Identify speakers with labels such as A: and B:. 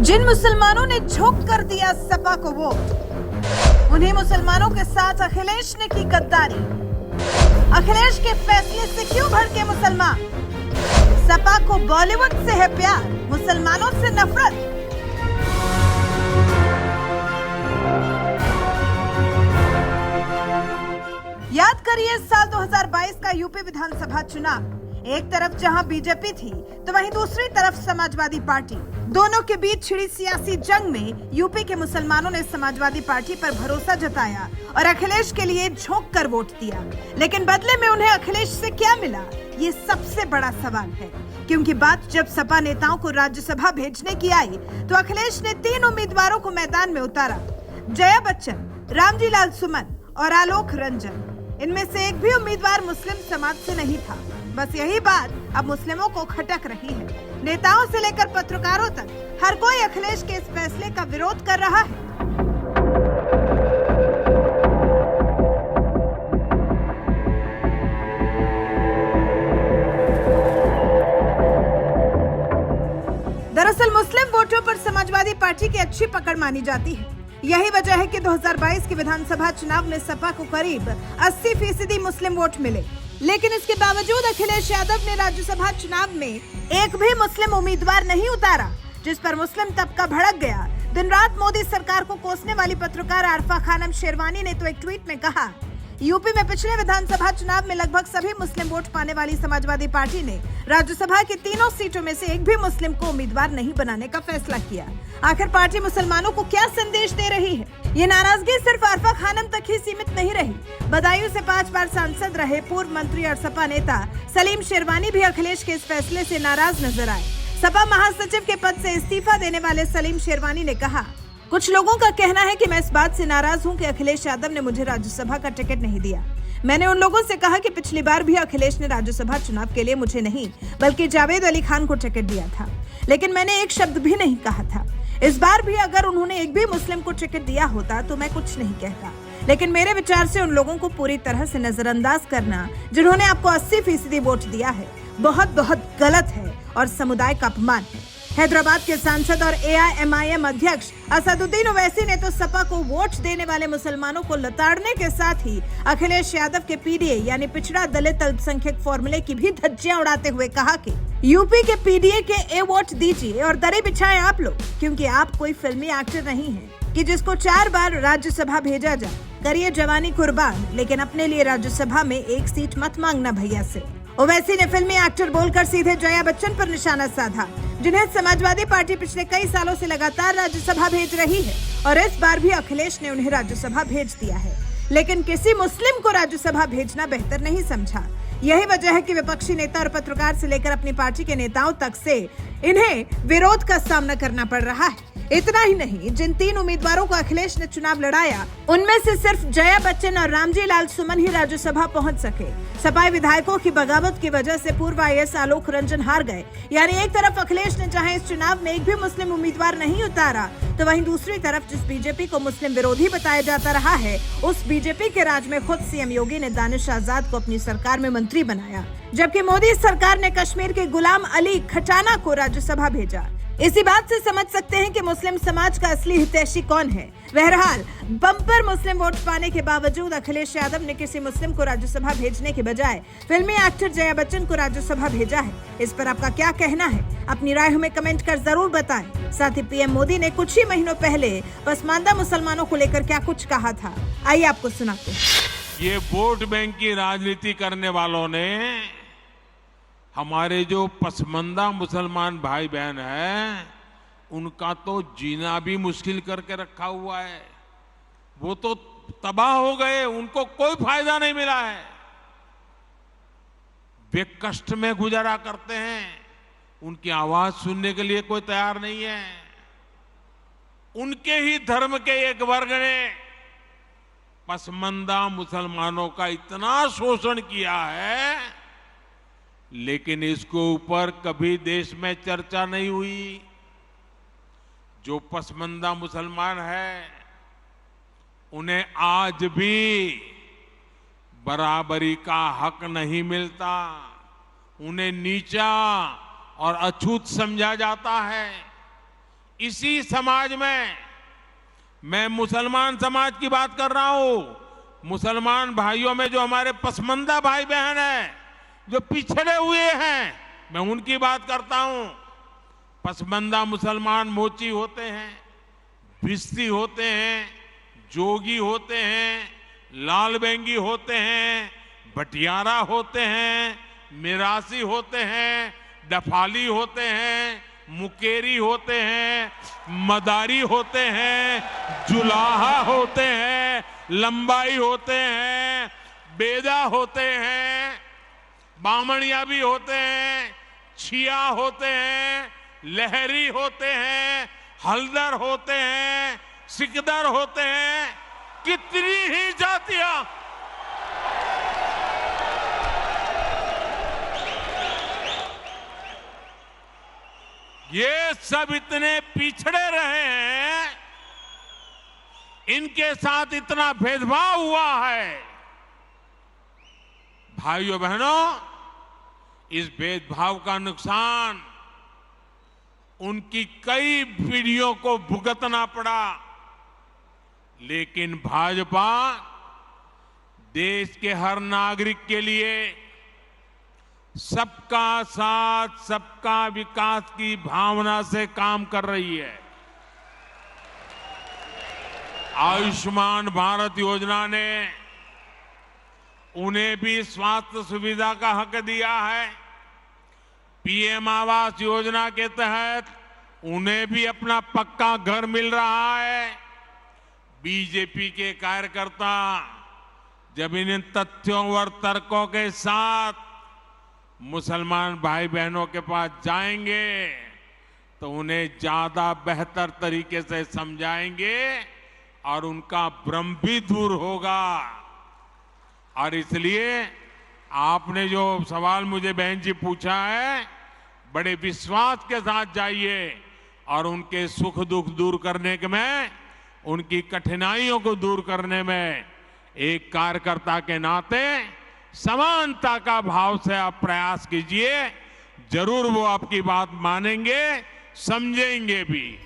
A: जिन मुसलमानों ने झोंक कर दिया सपा को वोट, उन्हीं मुसलमानों के साथ अखिलेश ने की गद्दारी। अखिलेश के फैसले से क्यों भड़के मुसलमान? सपा को बॉलीवुड से है प्यार, मुसलमानों से नफरत। याद करिए साल 2022 का यूपी विधानसभा चुनाव। एक तरफ जहां बीजेपी थी तो वहीं दूसरी तरफ समाजवादी पार्टी। दोनों के बीच छिड़ी सियासी जंग में यूपी के मुसलमानों ने समाजवादी पार्टी पर भरोसा जताया और अखिलेश के लिए झोंक कर वोट दिया। लेकिन बदले में उन्हें अखिलेश से क्या मिला, ये सबसे बड़ा सवाल है। क्योंकि बात जब सपा नेताओं को राज्यसभा भेजने की आई तो अखिलेश ने 3 उम्मीदवारों को मैदान में उतारा। जया बच्चन, रामजी लाल सुमन और आलोक रंजन। इनमें से एक भी उम्मीदवार मुस्लिम समाज से नहीं था। बस यही बात अब मुस्लिमों को खटक रही है। नेताओं से लेकर पत्रकारों तक हर कोई अखिलेश के इस फैसले का विरोध कर रहा है। दरअसल मुस्लिम वोटों पर समाजवादी पार्टी की अच्छी पकड़ मानी जाती है। यही वजह है कि 2022 के विधानसभा चुनाव में सपा को करीब 80% मुस्लिम वोट मिले। लेकिन इसके बावजूद अखिलेश यादव ने राज्यसभा चुनाव में एक भी मुस्लिम उम्मीदवार नहीं उतारा, जिस पर मुस्लिम तबका भड़क गया। दिन रात मोदी सरकार को कोसने वाली पत्रकार आरफा खानम शेरवानी ने तो एक ट्वीट में कहा, यूपी में पिछले विधानसभा चुनाव में लगभग सभी मुस्लिम वोट पाने वाली समाजवादी पार्टी ने राज्यसभा की 3 सीटों में से एक भी मुस्लिम को उम्मीदवार नहीं बनाने का फैसला किया। आखिर पार्टी मुसलमानों को क्या संदेश दे रही है? ये नाराजगी सिर्फ आरफा खानम तक ही सीमित नहीं रही। बदायूं से 5 बार सांसद रहे पूर्व मंत्री और सपा नेता सलीम शेरवानी भी अखिलेश के इस फैसले से नाराज नजर आए। सपा महासचिव के पद से इस्तीफा देने वाले सलीम शेरवानी ने कहा, कुछ लोगों का कहना है कि मैं इस बात से नाराज हूं कि अखिलेश यादव ने मुझे राज्यसभा का टिकट नहीं दिया। मैंने उन लोगों से कहा कि पिछली बार भी अखिलेश ने राज्यसभा चुनाव के लिए मुझे नहीं बल्कि जावेद अली खान को टिकट दिया था, लेकिन मैंने एक शब्द भी नहीं कहा था। इस बार भी अगर उन्होंने एक भी मुस्लिम को टिकट दिया होता तो मैं कुछ नहीं कहता। लेकिन मेरे विचार से उन लोगों को पूरी तरह से नजरअंदाज करना जिन्होंने आपको 80% वोट दिया है, बहुत बहुत गलत है और समुदाय का अपमान है। हैदराबाद के सांसद और AIMIM अध्यक्ष असदुद्दीन ओवैसी ने तो सपा को वोट देने वाले मुसलमानों को लताड़ने के साथ ही अखिलेश यादव के PDA यानी पिछड़ा दलित अल्पसंख्यक फॉर्मूले की भी धज्जियां उड़ाते हुए कहा कि यूपी के PDA के A वोट दीजिए और दरे बिछाएं आप लोग, क्योंकि आप कोई फिल्मी एक्टर नहीं है कि जिसको 4 बार राज्यसभा भेजा जाए। करिए जवानी कुर्बान, लेकिन अपने लिए राज्यसभा में 1 सीट मत मांगना भैया से। ओवैसी ने फिल्मी एक्टर बोलकर सीधे जया बच्चन पर निशाना साधा, जिन्हें समाजवादी पार्टी पिछले कई सालों से लगातार राज्यसभा भेज रही है और इस बार भी अखिलेश ने उन्हें राज्यसभा भेज दिया है। लेकिन किसी मुस्लिम को राज्यसभा भेजना बेहतर नहीं समझा। यही वजह है कि विपक्षी नेता और पत्रकार से लेकर अपनी पार्टी के नेताओं तक से इन्हें विरोध का सामना करना पड़ रहा है। इतना ही नहीं, जिन 3 उम्मीदवारों को अखिलेश ने चुनाव लड़ाया, उनमें से सिर्फ जया बच्चन और रामजी लाल सुमन ही राज्यसभा पहुंच सके। सपाई विधायकों की बगावत की वजह से पूर्व IAS आलोक रंजन हार गए। यानी एक तरफ अखिलेश ने चाहे इस चुनाव में एक भी मुस्लिम उम्मीदवार नहीं उतारा, तो वहीं दूसरी तरफ जिस बीजेपी को मुस्लिम विरोधी बताया जाता रहा है, उस बीजेपी के राज में खुद CM योगी ने दानिश आजाद को अपनी सरकार में मंत्री बनाया, जबकि मोदी सरकार ने कश्मीर के गुलाम अली खटाना को राज्यसभा भेजा। इसी बात से समझ सकते हैं कि मुस्लिम समाज का असली हितैषी कौन है। बहरहाल बम्पर मुस्लिम वोट पाने के बावजूद अखिलेश यादव ने किसी मुस्लिम को राज्यसभा भेजने के बजाय फिल्मी एक्टर जया बच्चन को राज्यसभा भेजा है। इस पर आपका क्या कहना है? अपनी राय हमें कमेंट कर जरूर बताएं। साथ ही PM मोदी ने कुछ ही महीनों पहले पसमानदा मुसलमानों को लेकर क्या कुछ कहा था, आइए आपको सुनाते हैं।
B: ये वोट बैंक की राजनीति करने वालों ने हमारे जो पसमानदा मुसलमान भाई बहन हैं, उनका तो जीना भी मुश्किल करके रखा हुआ है। वो तो तबाह हो गए, उनको कोई फायदा नहीं मिला है। वे कष्ट में गुजारा करते हैं, उनकी आवाज सुनने के लिए कोई तैयार नहीं है। उनके ही धर्म के एक वर्ग ने पसमानदा मुसलमानों का इतना शोषण किया है, लेकिन इसके ऊपर कभी देश में चर्चा नहीं हुई। जो पसमानदा मुसलमान है, उन्हें आज भी बराबरी का हक नहीं मिलता। उन्हें नीचा और अछूत समझा जाता है। इसी समाज में मैं मुसलमान समाज की बात कर रहा हूं। मुसलमान भाइयों में जो हमारे पसमंदा भाई बहन हैं, जो पिछड़े हुए हैं, मैं उनकी बात करता हूं। पसमंदा मुसलमान मोची होते हैं, भिस्ती होते हैं, जोगी होते हैं, लाल बेंगी होते हैं, भटियारा होते हैं, मिरासी होते हैं, डफाली होते हैं, मुकेरी होते हैं, मदारी होते हैं, जुलाहा होते हैं, लंबाई होते हैं, बेदा होते हैं, बामणिया भी होते हैं, छिया होते हैं, लहरी होते हैं, हल्दर होते हैं, सिकदर होते हैं, कितनी ही जातियां। ये सब इतने पिछड़े रहे हैं, इनके साथ इतना भेदभाव हुआ है। भाइयों बहनों, इस भेदभाव का नुकसान उनकी कई पीढ़ियों को भुगतना पड़ा, लेकिन भाजपा देश के हर नागरिक के लिए सबका साथ सबका विकास की भावना से काम कर रही है। आयुष्मान भारत योजना ने उन्हें भी स्वास्थ्य सुविधा का हक दिया है। पीएम आवास योजना के तहत उन्हें भी अपना पक्का घर मिल रहा है। बीजेपी के कार्यकर्ता जब इन तथ्यों और तर्कों के साथ मुसलमान भाई बहनों के पास जाएंगे तो उन्हें ज्यादा बेहतर तरीके से समझाएंगे और उनका भ्रम भी दूर होगा। और इसलिए आपने जो सवाल मुझे बहन जी पूछा है, बड़े विश्वास के साथ जाइए और उनके सुख दुख दूर करने में, उनकी कठिनाइयों को दूर करने में एक कार्यकर्ता के नाते समानता का भाव से आप प्रयास कीजिए। जरूर वो आपकी बात मानेंगे, समझेंगे भी।